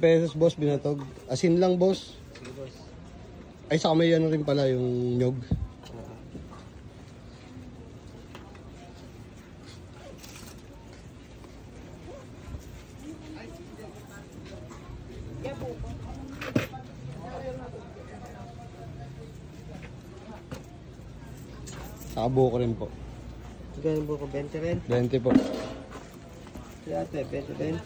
pesos, boss, binatog. Asin lang, boss. Sige, boss. Ay, saka may ano rin pala, yung nyog. Saka buko rin po. Gano'n po ko? 20 rin? 20 po. Si ate, 20 din?